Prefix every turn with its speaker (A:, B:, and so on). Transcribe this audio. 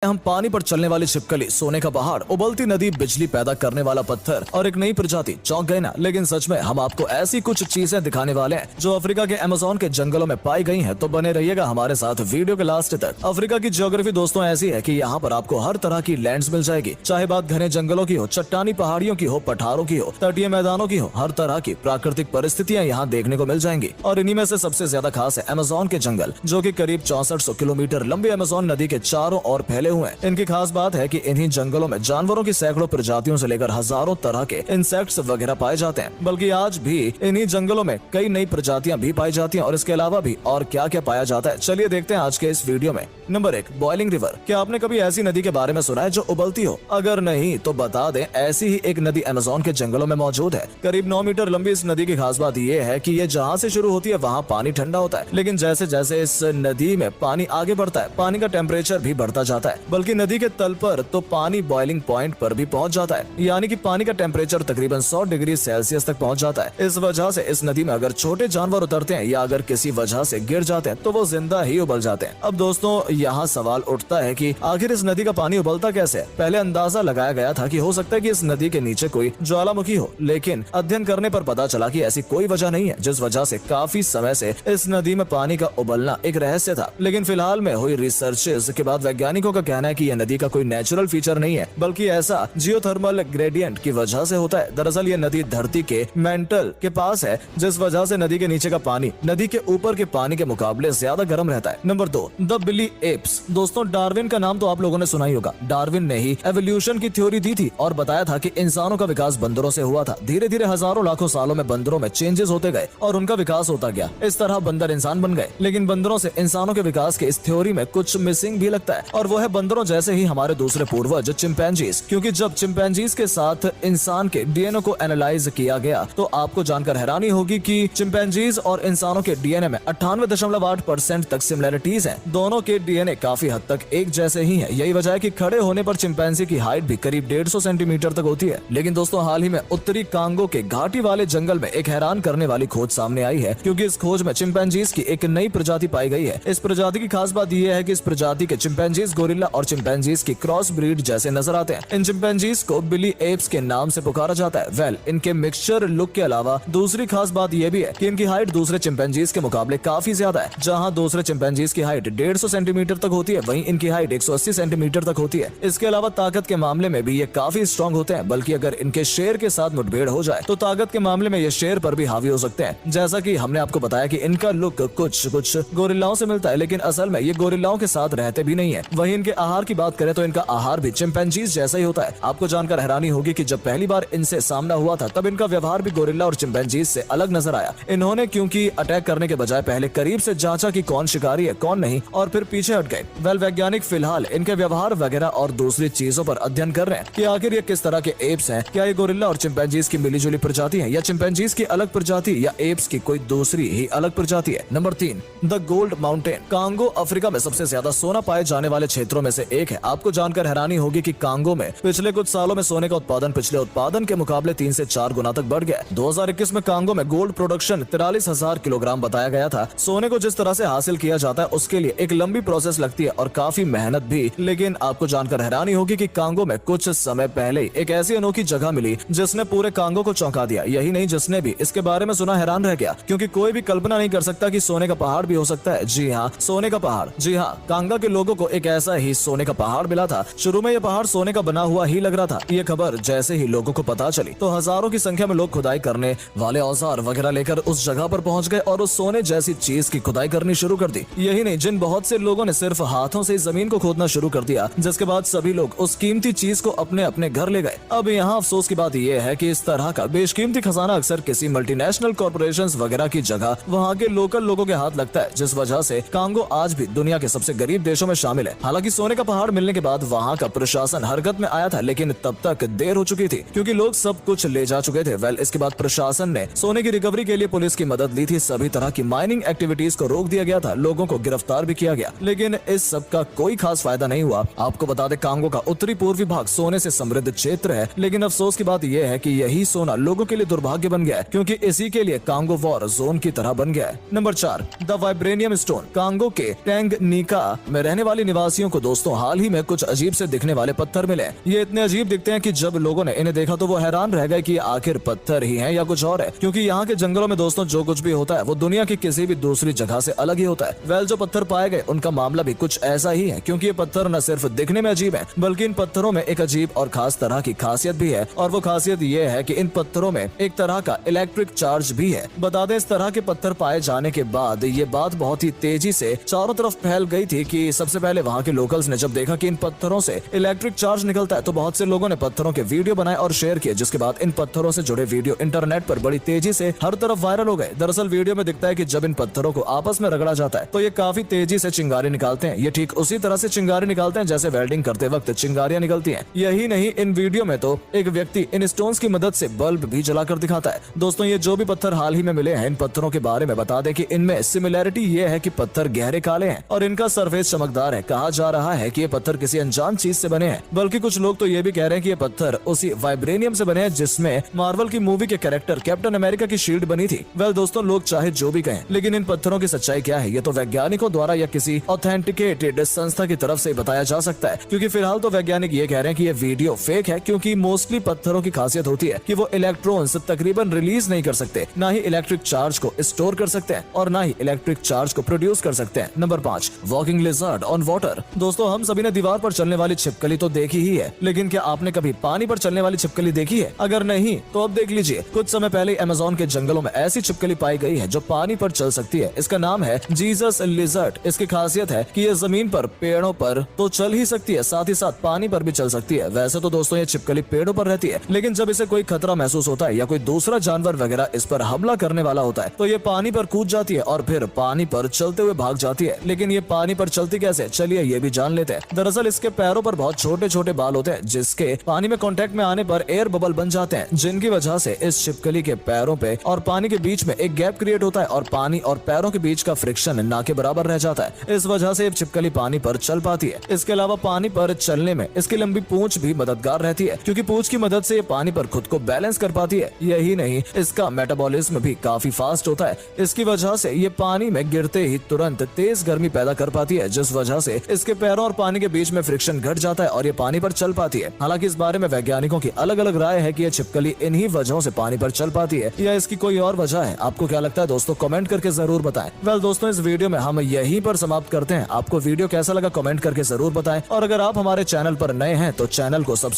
A: हम पानी पर चलने वाली छिपकली, सोने का पहाड़, उबलती नदी, बिजली पैदा करने वाला पत्थर और एक नई प्रजाति। चौंक गए ना? लेकिन सच में हम आपको ऐसी कुछ चीजें दिखाने वाले हैं जो अफ्रीका के अमेज़न के जंगलों में पाई गई हैं। तो बने रहिएगा हमारे साथ वीडियो के लास्ट तक। अफ्रीका की ज्योग्राफी दोस्तों ऐसी है कि यहाँ पर आपको हर तरह की लैंड्स मिल जाएगी, चाहे बात घने जंगलों की हो, चट्टानी पहाड़ियों की हो, पठारों की हो, तटीय मैदानों की हो। हर तरह की प्राकृतिक परिस्थितियाँ यहाँ देखने को मिल जाएंगी। और इन्हीं में से सबसे ज्यादा खास है अमेज़न के जंगल, जो की करीब 6400 किलोमीटर लंबी अमेज़न नदी के चारों ओर फैले हुए हैं। इनकी खास बात है कि इन्हीं जंगलों में जानवरों की सैकड़ों प्रजातियों से लेकर हजारों तरह के इंसेक्ट्स वगैरह पाए जाते हैं। बल्कि आज भी इन्हीं जंगलों में कई नई प्रजातियां भी पाई जाती हैं। और इसके अलावा भी और क्या क्या पाया जाता है, चलिए देखते हैं आज के इस वीडियो में। Number 1, boiling river. क्या आपने कभी ऐसी नदी के बारे में सुना है जो उबलती हो? अगर नहीं तो बता दें, ऐसी ही एक नदी अमेज़न के जंगलों में मौजूद है। करीब 9 मीटर लंबी इस नदी की खास बात यह है कि ये जहाँ से शुरू होती है वहाँ पानी ठंडा होता है, लेकिन जैसे जैसे इस नदी में पानी आगे बढ़ता है, पानी का टेम्परेचर भी बढ़ता जाता है। बल्कि नदी के तल पर तो पानी बॉइलिंग पॉइंट पर भी पहुंच जाता है, यानी कि पानी का टेम्परेचर तकरीबन 100 डिग्री सेल्सियस तक पहुंच जाता है। इस वजह से इस नदी में अगर छोटे जानवर उतरते हैं या अगर किसी वजह से गिर जाते हैं तो वो जिंदा ही उबल जाते हैं। अब दोस्तों यहाँ सवाल उठता है कि आखिर इस नदी का पानी उबलता कैसे है? पहले अंदाजा लगाया गया था कि हो सकता है कि इस नदी के नीचे कोई ज्वालामुखी हो, लेकिन अध्ययन करने पर पता चला कि ऐसी कोई वजह नहीं है, जिस वजह से काफी समय से इस नदी में पानी का उबलना एक रहस्य था। लेकिन फिलहाल में हुई रिसर्चेस के बाद वैज्ञानिकों का कहना है कि यह नदी का कोई नेचुरल फीचर नहीं है, बल्कि ऐसा जियोथर्मल ग्रेडियंट की वजह से होता है। दरअसल ये नदी धरती के मेंटल के पास है, जिस वजह से नदी के नीचे का पानी नदी के ऊपर के पानी के मुकाबले ज्यादा गर्म रहता है। Number 2, the Bili apes. दोस्तों डार्विन का नाम तो आप लोगों ने सुना ही होगा। डार्विन ने ही एवोल्यूशन की थ्योरी दी थी और बताया था कि इंसानों का विकास बंदरों से हुआ था। धीरे धीरे हजारों लाखों सालों में बंदरों में चेंजेस होते गए और उनका विकास होता गया। इस तरह बंदर इंसान बन गए। लेकिन बंदरों से इंसानों के विकास के इस थ्योरी में कुछ मिसिंग भी लगता है, और वो है बंदरों जैसे ही हमारे दूसरे पूर्वज चिंपैंजीज। क्योंकि जब चिंपैंजीज के साथ इंसान के डीएनए को एनालाइज किया गया तो आपको जानकर हैरानी होगी कि चिंपैंजीज और इंसानों के डीएनए में 98.8% तक सिमिलरिटीज हैं। दोनों के डीएनए काफी हद तक एक जैसे ही हैं। यही वजह है कि खड़े होने पर चिंपैंजी की हाइट भी करीब 150 सेंटीमीटर तक होती है। लेकिन दोस्तों हाल ही में उत्तरी कांगो के घाटी वाले जंगल में एक हैरान करने वाली खोज सामने आई है, क्योंकि इस खोज में चिंपैंजीज की एक नई प्रजाति पाई गई है। इस प्रजाति की खास बात यह है कि इस प्रजाति के चिंपैंजीज गोरिल्ला और चिंपैंजीज की क्रॉस ब्रीड जैसे नजर आते हैं। इन चिंपैंजीज को बिली एप्स के नाम से पुकारा जाता है। इनके मिक्सचर लुक के अलावा दूसरी खास बात यह भी है कि इनकी हाइट दूसरे चिंपैंजीज के मुकाबले काफी ज्यादा है। जहां दूसरे चिंपैंजीज की हाइट 150 सेंटीमीटर तक होती है, वहीं इनकी हाइट 180 सेंटीमीटर तक होती है। इसके अलावा ताकत के मामले में भी ये काफी स्ट्रॉन्ग होते हैं, बल्कि अगर इनके शेर के साथ मुठभेड़ हो जाए तो ताकत के मामले में ये शेर पर भी हावी हो सकते हैं। जैसा कि हमने आपको बताया कि इनका लुक कुछ गोरिल्लाओं से मिलता है, लेकिन असल में ये गोरिल्लाओं के साथ रहते भी नहीं है। वहीं इनके आहार की बात करें तो इनका आहार भी चिंपैंजीज जैसा ही होता है। आपको जानकर हैरानी होगी कि जब पहली बार इनसे सामना हुआ था तब इनका व्यवहार भी गोरिल्ला और चिंपैंजीज से अलग नजर आया। इन्होंने क्योंकि अटैक करने के बजाय पहले करीब से जांचा कि कौन शिकारी है कौन नहीं, और फिर पीछे हट गए। वैज्ञानिक फिलहाल इनके व्यवहार वगैरह और दूसरी चीजों पर अध्ययन कर रहे हैं कि आखिर ये किस तरह के एप्स हैं। क्या ये गोरिल्ला और चिंपैंजीज की मिलीजुली प्रजाति है, या चिंपैंजीज की अलग प्रजाति, या एप्स की कोई दूसरी ही अलग प्रजाति है? Number 3, the gold mountain. Congo Africa में सबसे ज्यादा सोना पाए जाने वाले क्षेत्रों में से एक है। आपको जानकर हैरानी होगी कि कांगो में पिछले कुछ सालों में सोने का उत्पादन पिछले उत्पादन के मुकाबले 3 से 4 गुना तक बढ़ गया। 2021 में कांगो में गोल्ड प्रोडक्शन 43,000 किलोग्राम बताया गया था। सोने को जिस तरह से हासिल किया जाता है उसके लिए एक लंबी प्रोसेस लगती है और काफी मेहनत भी। लेकिन आपको जानकर हैरानी होगी कि कांगो में कुछ समय पहले एक ऐसी अनोखी जगह मिली जिसने पूरे कांगो को चौंका दिया। यही नहीं, जिसने भी इसके बारे में सुना हैरान रह गया, क्योंकि कोई भी कल्पना नहीं कर सकता कि सोने का पहाड़ भी हो सकता है। जी हाँ, सोने का पहाड़। जी हाँ, कांगा के लोगों को एक ऐसा ही सोने का पहाड़ मिला था। शुरू में यह पहाड़ सोने का बना हुआ ही लग रहा था। ये खबर जैसे ही लोगों को पता चली तो हजारों की संख्या में लोग खुदाई करने वाले औजार वगैरह लेकर उस जगह पर पहुंच गए और उस सोने जैसी चीज की खुदाई करनी शुरू कर दी। यही नहीं, जिन बहुत से लोगों ने सिर्फ हाथों से जमीन को खोदना शुरू कर दिया, जिसके बाद सभी लोग उस कीमती चीज को अपने अपने घर ले गए। अब यहाँ अफसोस की बात यह है कि इस तरह का बेशकीमती खजाना अक्सर किसी मल्टीनेशनल कॉर्पोरेशंस वगैरह की जगह वहाँ के लोकल लोगों के हाथ लगता है, जिस वजह से कांगो आज भी दुनिया के सबसे गरीब देशों में शामिल है। हालांकि सोने का पहाड़ मिलने के बाद वहाँ का प्रशासन हरकत में आया था, लेकिन तब तक देर हो चुकी थी क्योंकि लोग सब कुछ ले जा चुके थे। इसके बाद प्रशासन ने सोने की रिकवरी के लिए पुलिस की मदद ली थी। सभी तरह की माइनिंग एक्टिविटीज को रोक दिया गया था, लोगों को गिरफ्तार भी किया गया, लेकिन इस सब का कोई खास फायदा नहीं हुआ। आपको बता दें, कांगो का उत्तरी पूर्वी भाग सोने से समृद्ध क्षेत्र है, लेकिन अफसोस की बात यह है कि यही सोना लोगों के लिए दुर्भाग्य बन गया है, क्योंकि इसी के लिए कांगो वॉर जोन की तरह बन गया है। Number 4, the vibranium stone. Congo के टैंगनीका में रहने वाले निवासियों को दोस्तों हाल ही में कुछ अजीब से दिखने वाले पत्थर मिले। ये इतने अजीब दिखते हैं कि जब लोगों ने इन्हें देखा तो वो हैरान रह गए कि आखिर पत्थर ही है या कुछ और है, क्योंकि यहाँ के जंगलों में दोस्तों जो कुछ भी होता है वो दुनिया की किसी भी दूसरी जगह से अलग ही होता है। वेल, जो पत्थर पाए गए उनका मामला भी कुछ ऐसा ही है, क्योंकि ये पत्थर न सिर्फ दिखने में अजीब है बल्कि इन पत्थरों में एक अजीब और खास तरह की खासियत भी है। और वो खासियत ये है कि इन पत्थरों में एक तरह का इलेक्ट्रिक चार्ज भी है। बता दें, इस तरह के पत्थर पाए जाने के बाद ये बात बहुत ही तेजी से चारों तरफ फैल गई थी कि सबसे पहले वहाँ के लोकल्स ने जब देखा कि इन पत्थरों से इलेक्ट्रिक चार्ज निकलता है तो बहुत से लोगों ने पत्थरों के वीडियो बनाए और शेयर किए, जिसके बाद इन पत्थरों से जुड़े वीडियो इंटरनेट पर बड़ी तेजी से हर तरफ वायरल हो गए। दरअसल वीडियो में दिखता है कि जब इन पत्थरों को आपस में रगड़ा जाता है तो ये काफी तेजी से चिंगारी निकालते हैं। ये ठीक उसी तरह से चिंगारी निकालते हैं जैसे वेल्डिंग करते वक्त चिंगारियां निकलती हैं। यही नहीं, इन वीडियो में तो एक व्यक्ति इन स्टोन्स की मदद से बल्ब भी जलाकर दिखाता है। दोस्तों, ये जो भी पत्थर हाल ही में मिले हैं, इन पत्थरों के बारे में बता दें कि इनमें सिमिलैरिटी ये है कि पत्थर गहरे काले हैं और इनका सरफेस चमकदार है। कहा जा रहा है कि ये पत्थर किसी अनजान चीज से बने हैं, बल्कि कुछ लोग तो ये भी कह रहे हैं कि ये पत्थर उसी वाइब्रेनियम से बने हैं जिसमें मार्वल की मूवी के कैरेक्टर कैप्टन अमेरिका की शील्ड बनी थी। वेल दोस्तों, लोग चाहे जो भी कहें, लेकिन इन पत्थरों की सच्चाई क्या है ये तो वैज्ञानिकों द्वारा या किसी ऑथेंटिकेटेड संस्था की तरफ से बताया जा सकता है, क्योंकि फिलहाल तो वैज्ञानिक ये कह रहे हैं कि ये वीडियो फेक है, क्योंकि मोस्टली पत्थरों की खासियत होती है कि वो इलेक्ट्रॉन्स तकरीबन रिलीज नहीं कर सकते, ना ही इलेक्ट्रिक चार्ज को स्टोर कर सकते हैं और ना ही इलेक्ट्रिक चार्ज को प्रोड्यूस कर सकते हैं। Number 5, walking lizard on water. दोस्तों, हम सभी ने दीवार पर चलने वाली छिपकली तो देखी ही है, लेकिन क्या आपने कभी पानी पर चलने वाली छिपकली देखी है? अगर नहीं तो अब देख लीजिए। कुछ समय पहले अमेज़न के जंगलों में ऐसी छिपकली पाई गई है जो पानी पर चल सकती है। इसका नाम है जीसस लिजर्ड। इसकी खासियत है कि ये जमीन पर, पेड़ों पर तो चल ही सकती है, साथ ही साथ पानी पर भी चल सकती है। वैसे तो दोस्तों ये छिपकली पेड़ों पर रहती है, लेकिन जब इसे कोई खतरा महसूस होता है या कोई दूसरा जानवर वगैरह इस पर हमला करने वाला होता है तो ये पानी पर कूद जाती है और फिर पानी पर चलते हुए भाग जाती है। लेकिन ये पानी पर चलती कैसे, चलिए ये भी जान लेते हैं। दरअसल इसके पैरों पर बहुत छोटे छोटे बाल होते हैं जिसके पानी में कांटेक्ट में आने पर एयर बबल बन जाते हैं, जिनकी वजह से इस छिपकली के पैरों पे और पानी के बीच में एक गैप क्रिएट होता है और पानी और पैरों के बीच का फ्रिक्शन ना के बराबर रह जाता है। इस वजह से छिपकली पानी पर चल पाती है। इसके अलावा पानी पर चलने में इसकी लंबी पूंछ भी मददगार रहती है, क्योंकि पूंछ की मदद से ये पानी पर खुद को बैलेंस कर पाती है। यही नहीं, इसका मेटाबॉलिज्म भी काफी फास्ट होता है। इसकी वजह से ये पानी में गिरते ही तुरंत तेज गर्मी पैदा कर पाती है, जिस वजह से इसके पैरों और पानी के बीच में फ्रिक्शन घट जाता है और ये पानी पर चल पाती है। हालांकि इस बारे में वैज्ञानिकों की अलग अलग राय है कि ये छिपकली इन्हीं वजहों से पानी पर चल पाती है या इसकी कोई और वजह है। आपको क्या लगता है दोस्तों? कमेंट करके जरूर बताएं। वेल दोस्तों, इस वीडियो में हम यहीं पर समाप्त करते हैं। आपको वीडियो कैसा लगा कमेंट करके जरूर बताएं, और अगर आप हमारे चैनल पर नए हैं तो चैनल को सब्सक्राइब